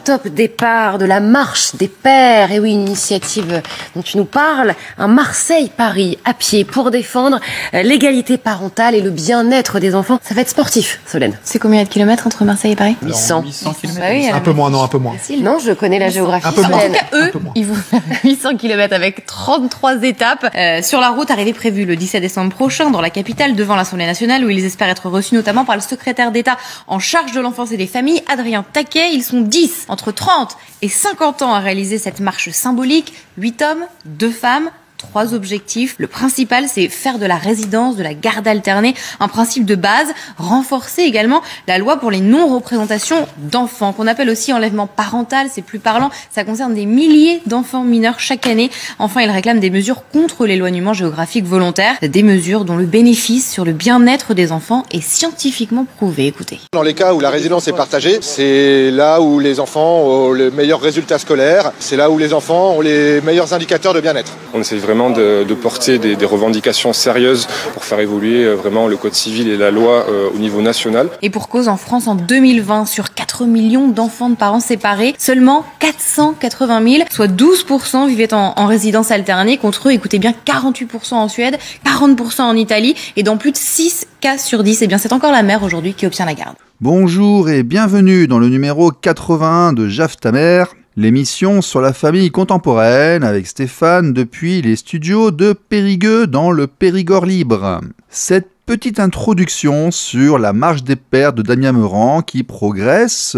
Top départ de la marche des pères. Et oui, une initiative dont tu nous parles, un Marseille-Paris à pied pour défendre l'égalité parentale et le bien-être des enfants. Ça va être sportif, Solène. C'est combien de kilomètres entre Marseille et Paris? 800. 800 km. Bah oui, un peu moins, non, un peu moins. Non, je connais la géographie. Un peu moins. En tout cas, eux, ils vont faire 800 km avec 33 étapes. Sur la route, arrivée prévue le 17 décembre prochain dans la capitale, devant l'Assemblée nationale, où ils espèrent être reçus notamment par le secrétaire d'État en charge de l'enfance et des familles, Adrien Taquet. Ils sont 10, entre 30 et 50 ans à réaliser cette marche symbolique. 8 hommes, 2 femmes. 3 objectifs. Le principal, c'est faire de la résidence, de la garde alternée, un principe de base. Renforcer également la loi pour les non-représentations d'enfants, qu'on appelle aussi enlèvement parental. C'est plus parlant. Ça concerne des milliers d'enfants mineurs chaque année. Enfin, ils réclament des mesures contre l'éloignement géographique volontaire. Des mesures dont le bénéfice sur le bien-être des enfants est scientifiquement prouvé. Écoutez. Dans les cas où la résidence est partagée, c'est là où les enfants ont les meilleurs résultats scolaires. C'est là où les enfants ont les meilleurs indicateurs de bien-être. On essaie vraiment de porter des revendications sérieuses pour faire évoluer vraiment le code civil et la loi au niveau national. Et pour cause, en France, en 2020, sur 4 millions d'enfants de parents séparés, seulement 480 000, soit 12% vivaient en résidence alternée, contre eux, écoutez bien, 48% en Suède, 40% en Italie, et dans plus de 6 cas sur 10, eh bien, c'est encore la mère aujourd'hui qui obtient la garde. Bonjour et bienvenue dans le numéro 81 de Jaf ta mère, l'émission sur la famille contemporaine avec Stéphane depuis les studios de Périgueux dans le Périgord libre. Cette petite introduction sur la marche des pères de Damien Meurant qui progresse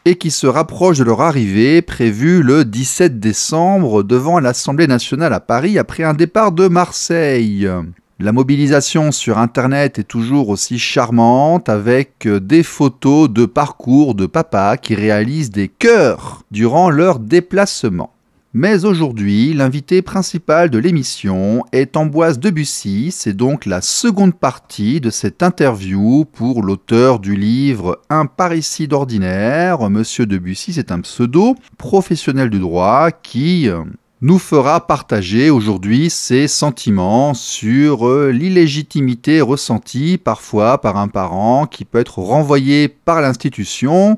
et qui se rapproche de leur arrivée prévue le 17 décembre devant l'Assemblée nationale à Paris après un départ de Marseille. La mobilisation sur Internet est toujours aussi charmante avec des photos de parcours de papas qui réalisent des chœurs durant leur déplacement. Mais aujourd'hui, l'invité principal de l'émission est Ambroise Debussy. C'est donc la seconde partie de cette interview pour l'auteur du livre Un parricide ordinaire. Monsieur Debussy, c'est un pseudo professionnel du droit qui nous fera partager aujourd'hui ses sentiments sur l'illégitimité ressentie parfois par un parent qui peut être renvoyé par l'institution,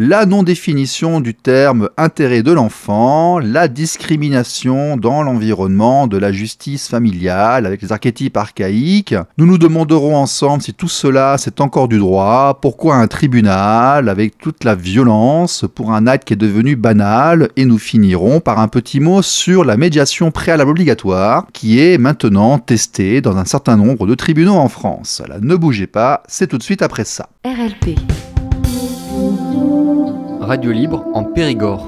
la non-définition du terme intérêt de l'enfant, la discrimination dans l'environnement de la justice familiale avec les archétypes archaïques. Nous nous demanderons ensemble si tout cela c'est encore du droit, pourquoi un tribunal avec toute la violence pour un acte qui est devenu banal, et nous finirons par un petit mot sur la médiation préalable obligatoire qui est maintenant testée dans un certain nombre de tribunaux en France. Là, ne bougez pas, c'est tout de suite après ça. RLP. Radio libre en Périgord.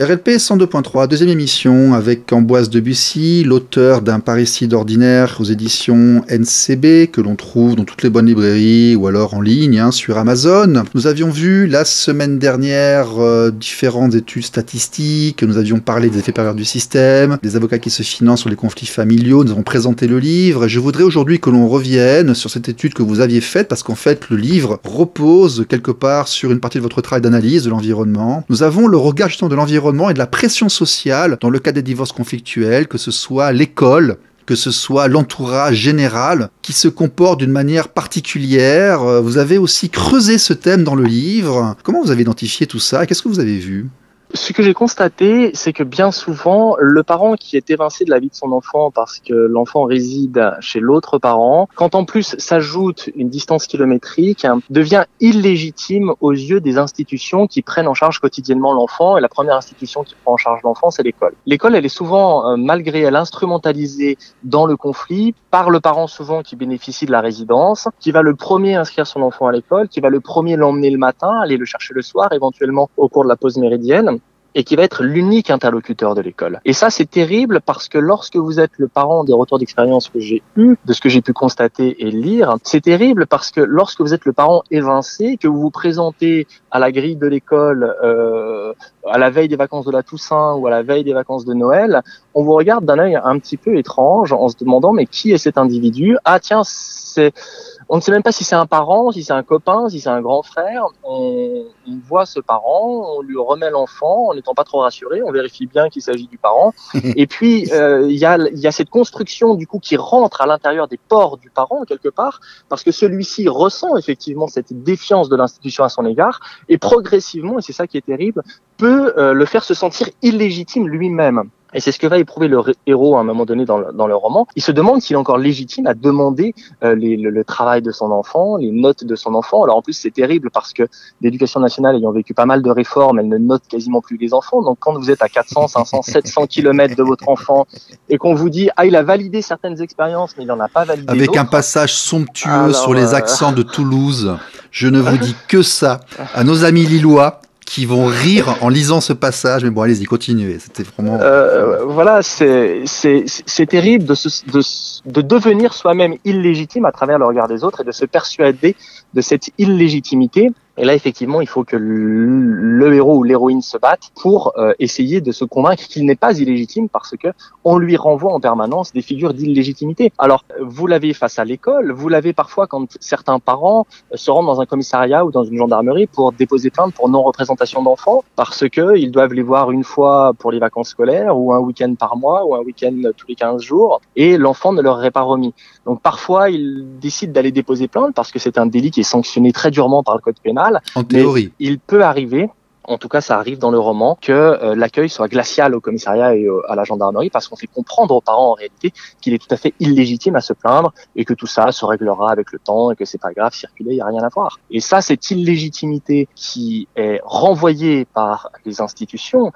RLP 102.3, deuxième émission avec Ambroise Debussy, l'auteur d'un parricide ordinaire aux éditions NCB que l'on trouve dans toutes les bonnes librairies ou alors en ligne sur Amazon. Nous avions vu la semaine dernière différentes études statistiques, nous avions parlé des effets pervers du système, des avocats qui se financent sur les conflits familiaux, nous avons présenté le livre. Je voudrais aujourd'hui que l'on revienne sur cette étude que vous aviez faite parce qu'en fait le livre repose quelque part sur une partie de votre travail d'analyse de l'environnement. Nous avons le regard justement de l'environnement et de la pression sociale dans le cas des divorces conflictuels, que ce soit l'école, que ce soit l'entourage général qui se comporte d'une manière particulière. Vous avez aussi creusé ce thème dans le livre. Comment vous avez identifié tout ça? Qu'est-ce que vous avez vu? Ce que j'ai constaté, c'est que bien souvent, le parent qui est évincé de la vie de son enfant parce que l'enfant réside chez l'autre parent, quand en plus s'ajoute une distance kilométrique, devient illégitime aux yeux des institutions qui prennent en charge quotidiennement l'enfant. Et la première institution qui prend en charge l'enfant, c'est l'école. L'école, elle est souvent, malgré elle, instrumentalisée dans le conflit par le parent souvent qui bénéficie de la résidence, qui va le premier inscrire son enfant à l'école, qui va le premier l'emmener le matin, aller le chercher le soir, éventuellement au cours de la pause méridienne. et qui va être l'unique interlocuteur de l'école. Et ça, c'est terrible parce que lorsque vous êtes le parent, des retours d'expérience que j'ai eu, de ce que j'ai pu constater et lire, c'est terrible parce que lorsque vous êtes le parent évincé, que vous vous présentez à la grille de l'école à la veille des vacances de la Toussaint ou à la veille des vacances de Noël, on vous regarde d'un œil un petit peu étrange en se demandant mais qui est cet individu ? Ah tiens, on ne sait même pas si c'est un parent, si c'est un copain, si c'est un grand frère. On voit ce parent, on lui remet l'enfant en n'étant pas trop rassuré, on vérifie bien qu'il s'agit du parent. Et puis il y a cette construction du coup qui rentre à l'intérieur des pores du parent quelque part, parce que celui-ci ressent effectivement cette défiance de l'institution à son égard et progressivement, et c'est ça qui est terrible, peut le faire se sentir illégitime lui-même. Et c'est ce que va éprouver le héros à un moment donné dans le roman. Il se demande s'il est encore légitime à demander le travail de son enfant, les notes de son enfant. Alors en plus, c'est terrible parce que l'éducation nationale ayant vécu pas mal de réformes, elle ne note quasiment plus les enfants. Donc quand vous êtes à 400, 500, 700 kilomètres de votre enfant et qu'on vous dit « Ah, il a validé certaines expériences, mais il n'en a pas validé Avec d'autres. » un passage somptueux sur les accents de Toulouse. Je ne vous dis que ça. À nos amis lillois, qui vont rire en lisant ce passage. Mais bon, allez-y, continuez. C'était vraiment... Voilà, c'est terrible de devenir soi-même illégitime à travers le regard des autres et de se persuader de cette illégitimité. Et là, effectivement, il faut que le héros ou l'héroïne se batte pour essayer de se convaincre qu'il n'est pas illégitime parce que on lui renvoie en permanence des figures d'illégitimité. Alors, vous l'avez face à l'école, vous l'avez parfois quand certains parents se rendent dans un commissariat ou dans une gendarmerie pour déposer plainte pour non-représentation d'enfants parce que ils doivent les voir une fois pour les vacances scolaires ou un week-end par mois ou un week-end tous les 15 jours et l'enfant ne leur est pas remis. Donc, parfois, ils décident d'aller déposer plainte parce que c'est un délit qui est sanctionné très durement par le code pénal. En théorie. Mais il peut arriver, en tout cas ça arrive dans le roman, que l'accueil soit glacial au commissariat et à la gendarmerie parce qu'on fait comprendre aux parents en réalité qu'il est tout à fait illégitime à se plaindre et que tout ça se réglera avec le temps et que c'est pas grave, circuler, il n'y a rien à voir. Et ça, cette illégitimité qui est renvoyée par les institutions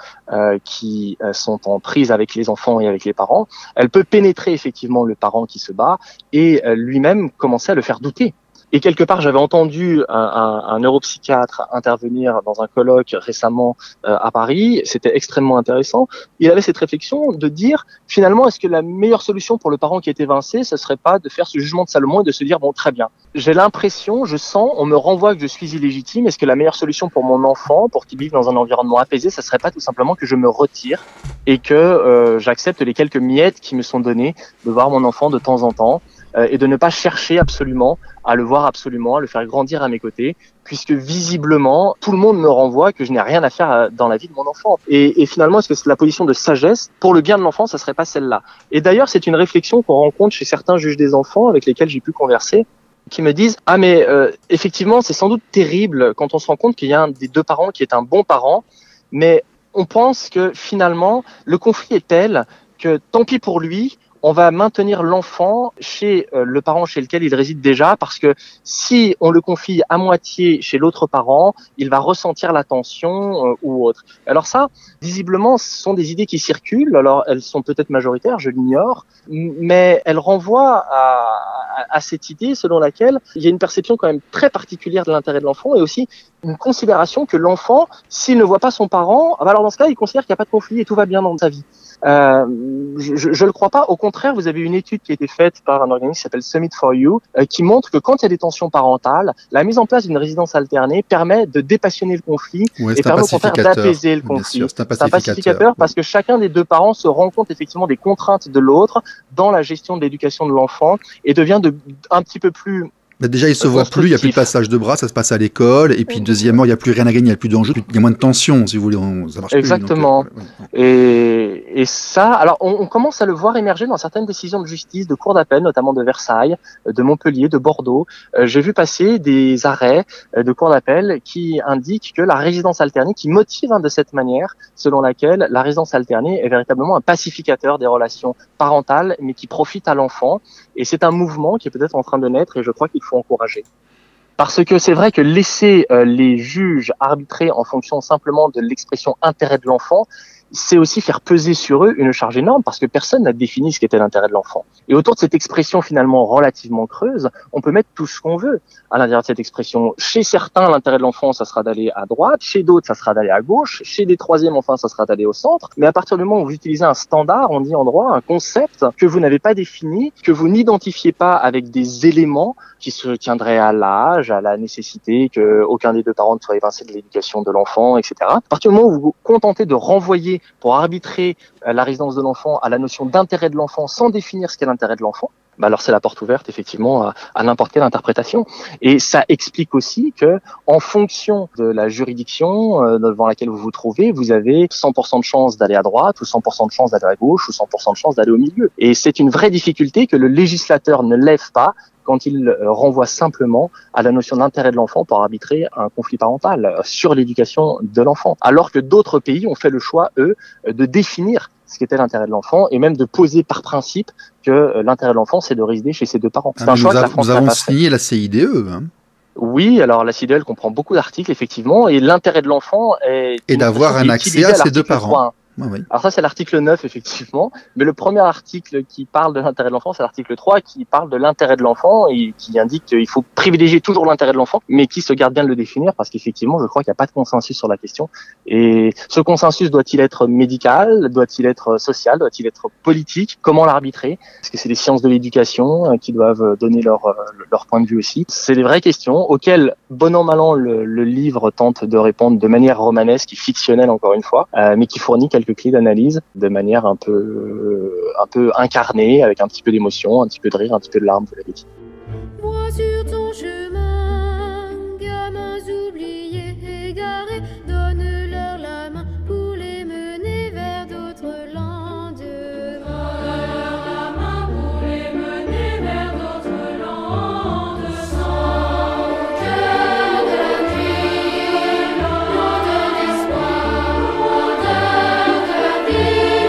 qui sont en prise avec les enfants et avec les parents, elle peut pénétrer effectivement le parent qui se bat et lui-même commencer à le faire douter. Et quelque part, j'avais entendu un neuropsychiatre intervenir dans un colloque récemment à Paris. C'était extrêmement intéressant. Il avait cette réflexion de dire, finalement, est-ce que la meilleure solution pour le parent qui est évincé, ce serait pas de faire ce jugement de Salomon et de se dire, bon, très bien, j'ai l'impression, je sens, on me renvoie que je suis illégitime. Est-ce que la meilleure solution pour mon enfant, pour qu'il vive dans un environnement apaisé, ce serait pas tout simplement que je me retire et que j'accepte les quelques miettes qui me sont données de voir mon enfant de temps en temps et de ne pas chercher absolument à le voir absolument, à le faire grandir à mes côtés, puisque visiblement, tout le monde me renvoie que je n'ai rien à faire dans la vie de mon enfant. Et finalement, est-ce que c'est la position de sagesse pour le bien de l'enfant, ça serait pas celle-là? Et d'ailleurs, c'est une réflexion qu'on rencontre chez certains juges des enfants avec lesquels j'ai pu converser, qui me disent « Ah mais effectivement, c'est sans doute terrible quand on se rend compte qu'il y a un des deux parents qui est un bon parent, mais on pense que finalement, le conflit est tel que tant pis pour lui, on va maintenir l'enfant chez le parent chez lequel il réside déjà, parce que si on le confie à moitié chez l'autre parent, il va ressentir la tension ou autre. Alors ça, visiblement, ce sont des idées qui circulent. Alors elles sont peut-être majoritaires, je l'ignore, mais elles renvoient à cette idée selon laquelle il y a une perception quand même très particulière de l'intérêt de l'enfant et aussi une considération que l'enfant, s'il ne voit pas son parent, alors dans ce cas, il considère qu'il n'y a pas de conflit et tout va bien dans sa vie. Je le crois pas. Au contraire, vous avez une étude qui a été faite par un organisme qui s'appelle Summit for You, qui montre que quand il y a des tensions parentales, la mise en place d'une résidence alternée permet de dépassionner le conflit et permet au contraire d'apaiser le conflit. C'est un pacificateur parce que chacun des deux parents se rend compte effectivement des contraintes de l'autre dans la gestion de l'éducation de l'enfant et devient un petit peu plus... Mais déjà, il se voit plus, il n'y a plus de passage de bras, ça se passe à l'école. Et puis, deuxièmement, il n'y a plus rien à gagner, il n'y a plus d'enjeu, il y a moins de tension, si vous voulez. Ça marche Exactement. Plus, donc, ouais. Et ça, alors, on commence à le voir émerger dans certaines décisions de justice, de cours d'appel, notamment de Versailles, de Montpellier, de Bordeaux. J'ai vu passer des arrêts de cours d'appel qui indiquent que la résidence alternée, qui motive de cette manière, selon laquelle la résidence alternée est véritablement un pacificateur des relations parentales, mais qui profite à l'enfant. Et c'est un mouvement qui est peut-être en train de naître et je crois qu'il faut encourager. Parce que c'est vrai que laisser les juges arbitrer en fonction simplement de l'expression intérêt de l'enfant, c'est aussi faire peser sur eux une charge énorme parce que personne n'a défini ce qu'était l'intérêt de l'enfant. Et autour de cette expression finalement relativement creuse, on peut mettre tout ce qu'on veut à l'intérieur de cette expression. Chez certains, l'intérêt de l'enfant, ça sera d'aller à droite, chez d'autres, ça sera d'aller à gauche, chez des troisièmes, enfin, ça sera d'aller au centre. Mais à partir du moment où vous utilisez un standard, on dit en droit, un concept que vous n'avez pas défini, que vous n'identifiez pas avec des éléments qui se tiendraient à l'âge, à la nécessité que aucun des deux parents ne soit évincé de l'éducation de l'enfant, etc. À partir du moment où vous vous contentez de renvoyer pour arbitrer la résidence de l'enfant à la notion d'intérêt de l'enfant sans définir ce qu'est l'intérêt de l'enfant, alors c'est la porte ouverte effectivement à n'importe quelle interprétation. Et ça explique aussi que, en fonction de la juridiction devant laquelle vous vous trouvez, vous avez 100% de chance d'aller à droite, ou 100% de chance d'aller à gauche, ou 100% de chance d'aller au milieu. Et c'est une vraie difficulté que le législateur ne lève pas quand il renvoie simplement à la notion d'intérêt de l'enfant pour arbitrer un conflit parental sur l'éducation de l'enfant. Alors que d'autres pays ont fait le choix, eux, de définir ce qu'était l'intérêt de l'enfant et même de poser par principe que l'intérêt de l'enfant, c'est de résider chez ses deux parents. C'est un choix que la France n'a pas fait. Nous avons signé la CIDE, hein. Oui, alors la CIDE, elle comprend beaucoup d'articles, effectivement, et l'intérêt de l'enfant est... Et d'avoir un accès à ses deux parents. Oui. Alors ça, c'est l'article 9, effectivement. Mais le premier article qui parle de l'intérêt de l'enfant, c'est l'article 3, qui parle de l'intérêt de l'enfant et qui indique qu'il faut privilégier toujours l'intérêt de l'enfant, mais qui se garde bien de le définir parce qu'effectivement, je crois qu'il n'y a pas de consensus sur la question. Et ce consensus doit-il être médical? Doit-il être social? Doit-il être politique? Comment l'arbitrer? Est-ce que c'est les sciences de l'éducation qui doivent donner leur point de vue aussi? C'est des vraies questions auxquelles, bon an, mal an, le livre tente de répondre de manière romanesque et fictionnelle, encore une fois, mais qui fournit quelques clés d'analyse de manière un peu incarnée, avec un petit peu d'émotion, un petit peu de rire, un petit peu de larmes, vous l'avez dit. Vois sur ton chemin, gamins oubliés, égarés, donne-leur la main pour les mener vers d'autres landes. Donne-leur la main pour les mener vers d'autres landes. Sans cœur de la nuit, odeur d'espoir, odeur de la vie,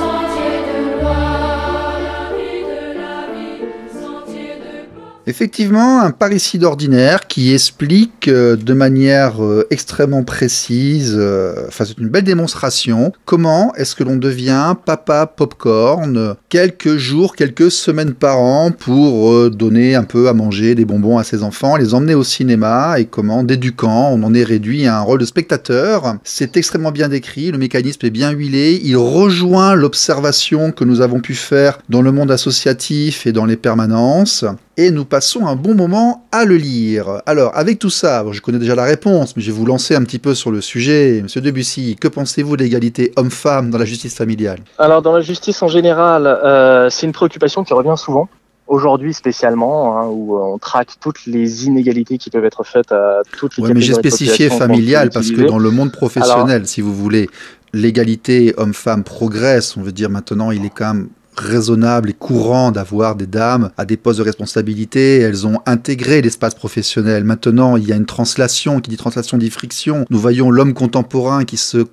sentier de gloire, la vie de la vie, sentier de gloire. Effectivement, un parricide ordinaire qui explique de manière extrêmement précise, c'est une belle démonstration, comment est-ce que l'on devient papa popcorn quelques jours, quelques semaines par an pour donner un peu à manger des bonbons à ses enfants, les emmener au cinéma et comment, d'éducant, on en est réduit à un rôle de spectateur. C'est extrêmement bien décrit, le mécanisme est bien huilé, il rejoint l'observation que nous avons pu faire dans le monde associatif et dans les permanences. Et nous passons un bon moment à le lire. Alors, avec tout ça, je connais déjà la réponse, mais je vais vous lancer un petit peu sur le sujet. Monsieur Debussy, que pensez-vous de l'égalité homme-femme dans la justice familiale? Alors, dans la justice en général, c'est une préoccupation qui revient souvent. Aujourd'hui spécialement, hein, où on traque toutes les inégalités qui peuvent être faites à toutes les catégories de population. Mais j'ai spécifié familial parce que dans le monde professionnel, si vous voulez, l'égalité homme-femme progresse. On veut dire maintenant, il est quand même raisonnable et courant d'avoir des dames à des postes de responsabilité. Elles ont intégré l'espace professionnel. Maintenant, il y a une translation, qui dit translation dit friction. Nous voyons l'homme contemporain qui se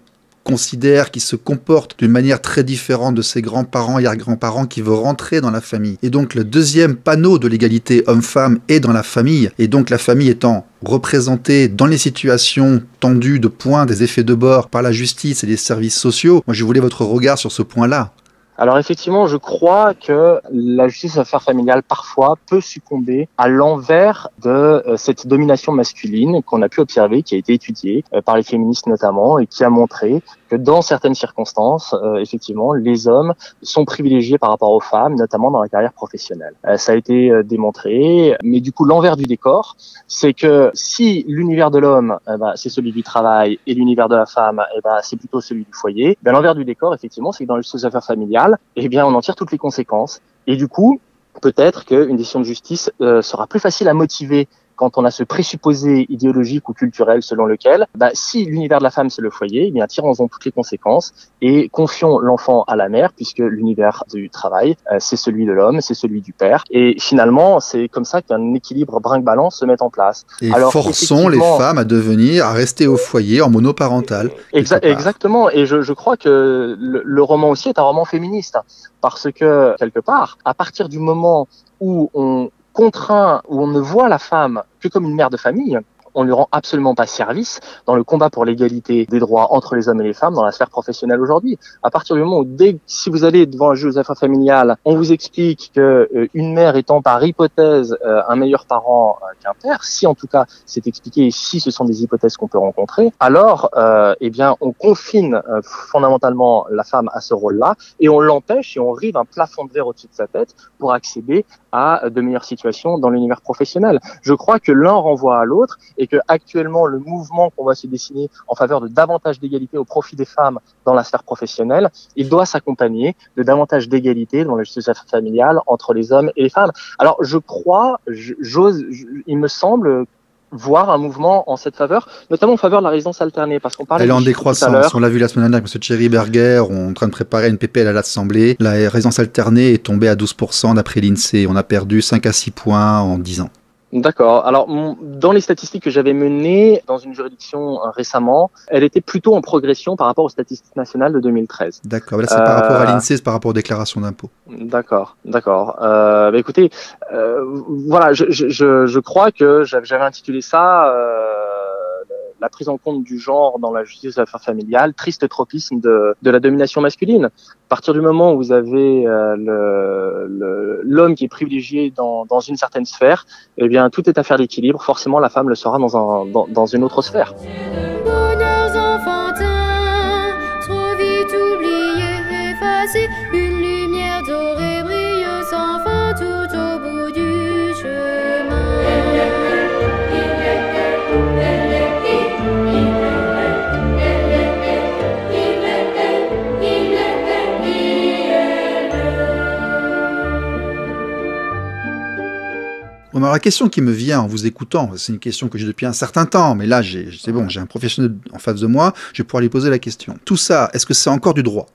considère, qui se comporte d'une manière très différente de ses grands-parents et arrière-grands-parents qui veut rentrer dans la famille. Et donc le deuxième panneau de l'égalité homme-femme est dans la famille. Et donc la famille étant représentée dans les situations tendues de points, des effets de bord par la justice et les services sociaux, moi je voulais votre regard sur ce point-là. Alors effectivement, je crois que la justice aux affaires familiales parfois peut succomber à l'envers de cette domination masculine qu'on a pu observer, qui a été étudiée par les féministes notamment, et qui a montré que dans certaines circonstances, effectivement, les hommes sont privilégiés par rapport aux femmes, notamment dans la carrière professionnelle. Ça a été démontré, mais du coup, l'envers du décor, c'est que si l'univers de l'homme, c'est celui du travail, et l'univers de la femme, c'est plutôt celui du foyer, l'envers du décor, effectivement, c'est que dans la justice aux affaires familiales, on en tire toutes les conséquences. Et du coup, peut-être qu'une décision de justice sera plus facile à motiver quand on a ce présupposé idéologique ou culturel selon lequel, si l'univers de la femme c'est le foyer, tirons-en toutes les conséquences et confions l'enfant à la mère, puisque l'univers du travail, c'est celui de l'homme, c'est celui du père. Et finalement, c'est comme ça qu'un équilibre brinque-ballant se met en place. Et alors, forçons les femmes à rester au foyer en monoparental. Exactement. Et je crois que le roman aussi est un roman féministe, parce que, quelque part, à partir du moment où on contraint, où on ne voit la femme que comme une mère de famille, on lui rend absolument pas service dans le combat pour l'égalité des droits entre les hommes et les femmes dans la sphère professionnelle aujourd'hui. À partir du moment où, si vous allez devant un juge aux affaires familiales, on vous explique que une mère étant par hypothèse un meilleur parent qu'un père, si en tout cas c'est expliqué et si ce sont des hypothèses qu'on peut rencontrer, alors eh bien on confine fondamentalement la femme à ce rôle-là et on l'empêche et on rive un plafond de verre au-dessus de sa tête pour accéder à de meilleures situations dans l'univers professionnel. Je crois que l'un renvoie à l'autre et que actuellement le mouvement qu'on va se dessiner en faveur de davantage d'égalité au profit des femmes dans la sphère professionnelle, il doit s'accompagner de davantage d'égalité dans la justice familiale entre les hommes et les femmes. Alors je crois, il me semble voir un mouvement en cette faveur, notamment en faveur de la résidence alternée, parce qu'on parlait. Elle est en décroissance. On l'a vu la semaine dernière avec M. Thierry Berger, on est en train de préparer une PPL à l'Assemblée. La résidence alternée est tombée à 12% d'après l'INSEE. On a perdu 5 à 6 points en 10 ans. D'accord. Alors, dans les statistiques que j'avais menées dans une juridiction récemment, elle était plutôt en progression par rapport aux statistiques nationales de 2013. D'accord. Là, c'est par rapport à l'INSEE, c'est par rapport aux déclarations d'impôts. D'accord. Écoutez, voilà, je crois que j'avais intitulé ça la prise en compte du genre dans la justice des affaires familiales, triste tropisme de la domination masculine. À partir du moment où vous avez l'homme qui est privilégié dans une certaine sphère, eh bien tout est affaire d'équilibre. Forcément, la femme le sera dans une autre sphère. Bonheurs enfantins, trop vite oubliés, effacés, une lumière dorée brille sans fin tout au bout du chemin. Bon, alors la question qui me vient en vous écoutant, c'est une question que j'ai depuis un certain temps, mais là, c'est bon, j'ai un professionnel en face de moi, je vais pouvoir lui poser la question. Tout ça, est-ce que c'est encore du droit ?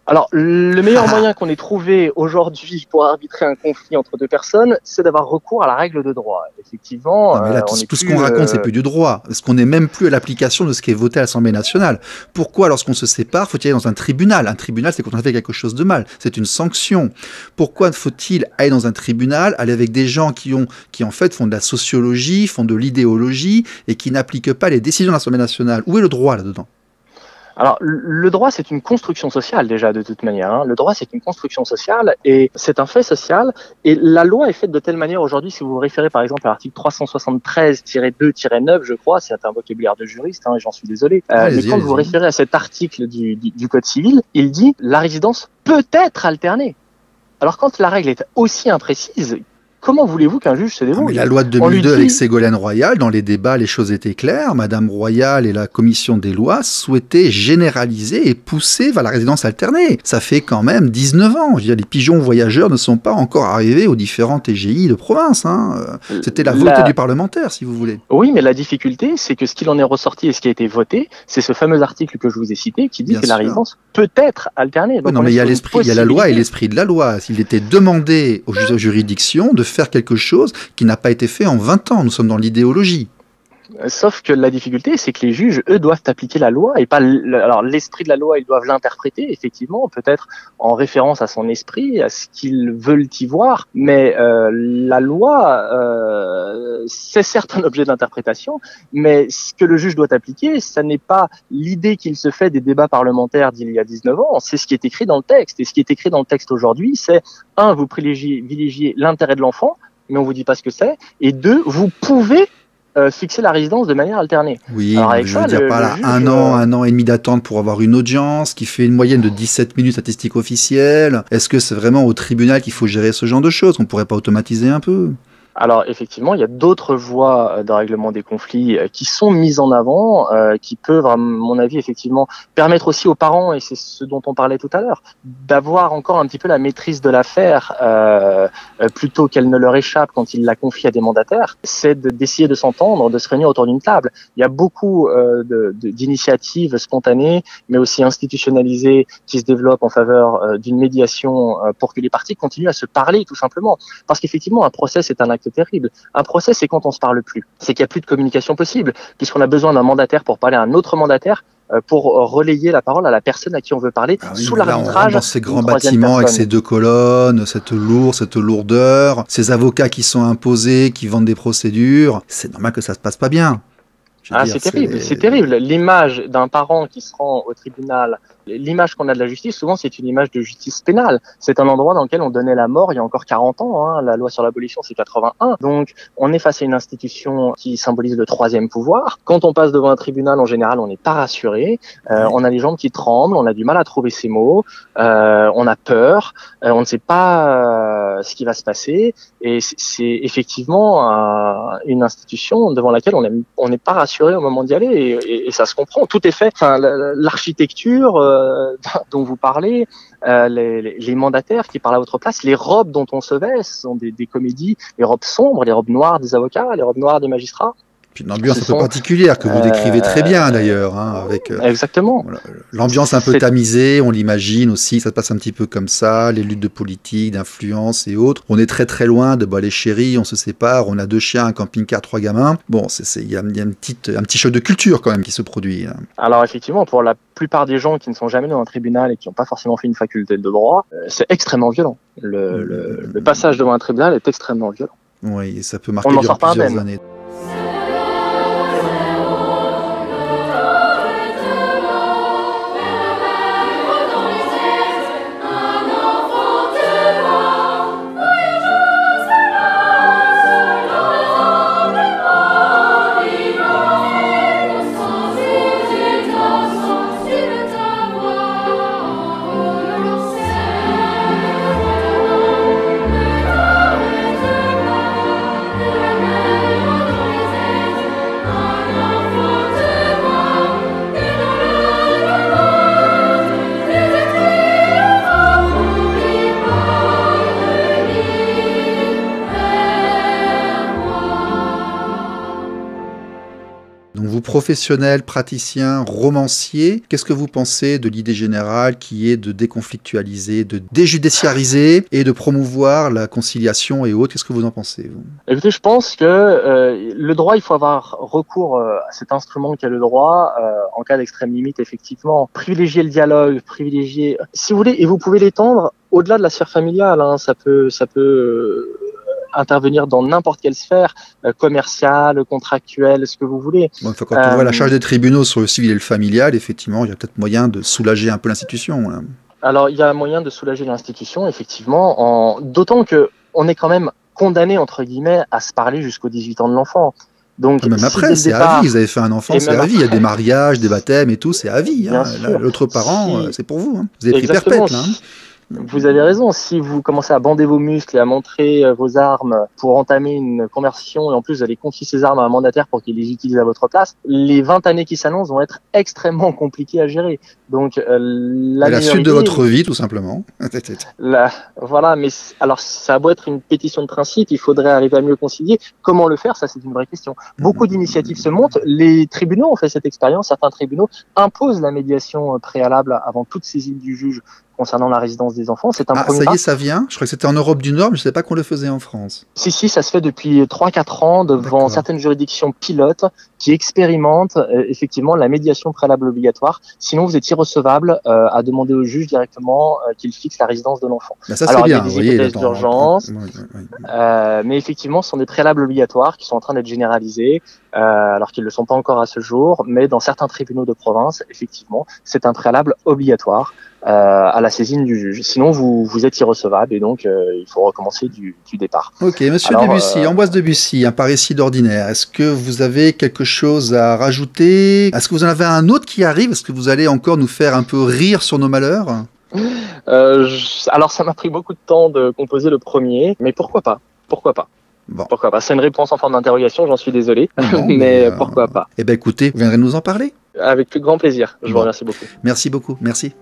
Alors, le meilleur moyen qu'on ait trouvé aujourd'hui pour arbitrer un conflit entre deux personnes, c'est d'avoir recours à la règle de droit. Effectivement, non, mais là, tout ce qu'on raconte, c'est plus du droit. Parce qu'on n'est même plus à l'application de ce qui est voté à l'Assemblée nationale. Pourquoi, lorsqu'on se sépare, faut-il aller dans un tribunal ? Un tribunal, c'est quand on a fait quelque chose de mal. C'est une sanction. Pourquoi faut-il aller dans un tribunal, aller avec des gens qui en fait font de la sociologie, font de l'idéologie et qui n'appliquent pas les décisions de l'Assemblée nationale ? Où est le droit là-dedans ? Alors, le droit, c'est une construction sociale déjà de toute manière. Hein. Le droit, c'est une construction sociale et c'est un fait social. Et la loi est faite de telle manière aujourd'hui, si vous vous référez par exemple à l'article 373-2-9, je crois, c'est un vocabulaire de juriste, hein, et j'en suis désolé. Mais quand vous vous référez à cet article du Code civil, il dit la résidence peut être alternée. Alors quand la règle est aussi imprécise, comment voulez-vous qu'un juge se débrouille ? Mais la loi de 2002 avec Ségolène Royal, dans les débats, les choses étaient claires. Madame Royal et la commission des lois souhaitaient généraliser et pousser vers la résidence alternée. Ça fait quand même 19 ans. Je veux dire, les pigeons voyageurs ne sont pas encore arrivés aux différents TGI de province. Hein. C'était la volonté du parlementaire, si vous voulez. Oui, mais la difficulté, c'est que ce qu'il en est ressorti et ce qui a été voté, c'est ce fameux article que je vous ai cité qui dit que la résidence peut être alternée. Donc non, mais il y a l'esprit, il y a la loi et l'esprit de la loi. S'il était demandé aux juridictions de faire quelque chose qui n'a pas été fait en 20 ans. Nous sommes dans l'idéologie. Sauf que la difficulté, c'est que les juges, eux, doivent appliquer la loi et pas. Alors, l'esprit de la loi, ils doivent l'interpréter, effectivement, peut-être en référence à son esprit, à ce qu'ils veulent y voir. Mais la loi, c'est certes un objet d'interprétation, mais ce que le juge doit appliquer, ça n'est pas l'idée qu'il se fait des débats parlementaires d'il y a 19 ans, c'est ce qui est écrit dans le texte. Et ce qui est écrit dans le texte aujourd'hui, c'est vous privilégiez l'intérêt de l'enfant, mais on vous dit pas ce que c'est, et 2, vous pouvez fixer la résidence de manière alternée. Oui, alors je veux dire par là, un an et demi d'attente pour avoir une audience qui fait une moyenne de 17 minutes statistiques officielles. Est-ce que c'est vraiment au tribunal qu'il faut gérer ce genre de choses ? On pourrait pas automatiser un peu ? Alors effectivement, il y a d'autres voies de règlement des conflits qui sont mises en avant, qui peuvent, à mon avis, effectivement, permettre aussi aux parents, et c'est ce dont on parlait tout à l'heure, d'avoir encore un petit peu la maîtrise de l'affaire plutôt qu'elle ne leur échappe quand ils la confient à des mandataires. C'est d'essayer de s'entendre, de se réunir autour d'une table. Il y a beaucoup d'initiatives spontanées, mais aussi institutionnalisées, qui se développent en faveur d'une médiation pour que les parties continuent à se parler, tout simplement. Parce qu'effectivement, un procès, c'est un acte terrible. Un procès, c'est quand on se parle plus. C'est qu'il n'y a plus de communication possible, puisqu'on a besoin d'un mandataire pour parler à un autre mandataire pour relayer la parole à la personne à qui on veut parler sous l'arbitrage. Dans ces grands bâtiments avec ces 2 colonnes, cette lourdeur, ces avocats qui sont imposés, qui vendent des procédures, c'est normal que ça se passe pas bien. Je veux Ah, dire, c'est terrible, c'est terrible. L'image d'un parent qui se rend au tribunal, l'image qu'on a de la justice, souvent, c'est une image de justice pénale. C'est un endroit dans lequel on donnait la mort il y a encore 40 ans. Hein. La loi sur l'abolition, c'est 81. Donc, on est face à une institution qui symbolise le troisième pouvoir. Quand on passe devant un tribunal, en général, on n'est pas rassuré. On a les jambes qui tremblent, on a du mal à trouver ses mots, on a peur, on ne sait pas ce qui va se passer. Et c'est effectivement une institution devant laquelle on n'est pas rassuré au moment d'y aller, et ça se comprend. Tout est fait. Enfin, l'architecture dont vous parlez, les mandataires qui parlent à votre place, les robes dont on se vêt, ce sont des comédies, les robes sombres, les robes noires des avocats, les robes noires des magistrats. Puis une ambiance un peu particulière que vous décrivez très bien d'ailleurs, hein, avec exactement. Voilà, l'ambiance un peu tamisée, on l'imagine aussi, ça se passe un petit peu comme ça, les luttes de politique, d'influence et autres. On est très très loin de les chéris, on se sépare, on a 2 chiens, un camping-car, 3 gamins. Bon, il y a un petit choc de culture quand même qui se produit. Hein. Alors effectivement, pour la plupart des gens qui ne sont jamais dans un tribunal et qui n'ont pas forcément fait une faculté de droit, c'est extrêmement violent. Le passage devant un tribunal est extrêmement violent. Oui, et ça peut marquer durant plusieurs années. Professionnel, praticien, romancier, qu'est-ce que vous pensez de l'idée générale qui est de déconflictualiser, de déjudiciariser et de promouvoir la conciliation et autres? Qu'est-ce que vous en pensez, vous? Écoutez, je pense que le droit, il faut avoir recours à cet instrument qu'est le droit en cas d'extrême limite, effectivement. Privilégier le dialogue, privilégier, si vous voulez, et vous pouvez l'étendre au-delà de la sphère familiale. Hein, ça peut intervenir dans n'importe quelle sphère, commerciale, contractuelle, ce que vous voulez. Bon, quand on voit la charge des tribunaux sur le civil et le familial, effectivement, il y a peut-être moyen de soulager un peu l'institution. Hein. Alors, il y a moyen de soulager l'institution, effectivement, d'autant que on est quand même condamné, entre guillemets, à se parler jusqu'aux 18 ans de l'enfant. Donc, même après, c'est à vie. Vous avez fait un enfant, c'est à vie. Il y a des mariages, des baptêmes et tout, c'est à vie. Hein. L'autre parent, c'est pour vous. Hein. Vous avez pris perpète, là. Hein. Vous avez raison, si vous commencez à bander vos muscles et à montrer vos armes pour entamer une conversion, et en plus vous allez confier ces armes à un mandataire pour qu'il les utilise à votre place, les 20 années qui s'annoncent vont être extrêmement compliquées à gérer. Donc la suite de votre vie, tout simplement. Voilà, mais alors ça a beau être une pétition de principe, il faudrait arriver à mieux concilier. Comment le faire, ça c'est une vraie question. Beaucoup d'initiatives se montent, les tribunaux ont fait cette expérience, certains tribunaux imposent la médiation préalable avant toute saisie du juge concernant la résidence des enfants. C'est un premier ça y pas. est, ça vient. Je crois que c'était en Europe du Nord, mais je ne savais pas qu'on le faisait en France. Si, ça se fait depuis 3-4 ans devant certaines juridictions pilotes qui expérimentent effectivement la médiation préalable obligatoire. Sinon, vous êtes irrecevable à demander au juge directement qu'il fixe la résidence de l'enfant. Ben ça, alors, c'est bien. Il y a des hypothèses d'urgence, mais effectivement, ce sont des préalables obligatoires qui sont en train d'être généralisés, alors qu'ils ne le sont pas encore à ce jour. Mais dans certains tribunaux de province, effectivement, c'est un préalable obligatoire à la saisine du juge. Sinon, vous êtes irrecevable et donc il faut recommencer du départ. Ok, monsieur Debussy, Ambroise Debussy, un paresside ordinaire. Est-ce que vous avez quelque chose à rajouter? Est-ce que vous en avez un autre qui arrive? Est-ce que vous allez encore nous faire un peu rire sur nos malheurs? Alors, ça m'a pris beaucoup de temps de composer le premier, mais pourquoi pas? Pourquoi pas? Bon. Pourquoi pas? C'est une réponse en forme d'interrogation, j'en suis désolé, mais pourquoi pas? Eh bien, écoutez, vous viendrez nous en parler? Avec plus grand plaisir. Je vous remercie beaucoup. Merci beaucoup. Merci.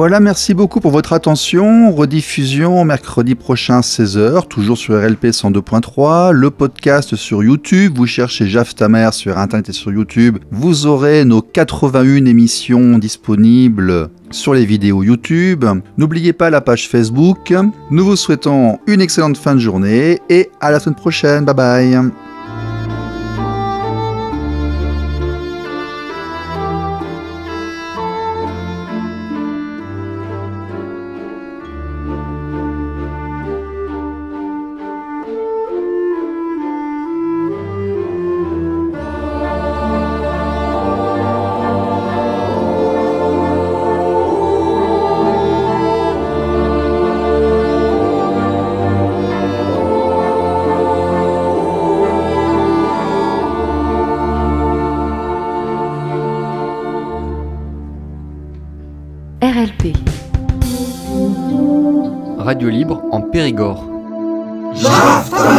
Voilà, merci beaucoup pour votre attention. Rediffusion mercredi prochain 16h, toujours sur RLP 102.3. Le podcast sur YouTube, vous cherchez Jaf ta mère sur Internet et sur YouTube. Vous aurez nos 81 émissions disponibles sur les vidéos YouTube. N'oubliez pas la page Facebook. Nous vous souhaitons une excellente fin de journée et à la semaine prochaine. Bye bye. RLP. Radio libre en Périgord. Jaf ta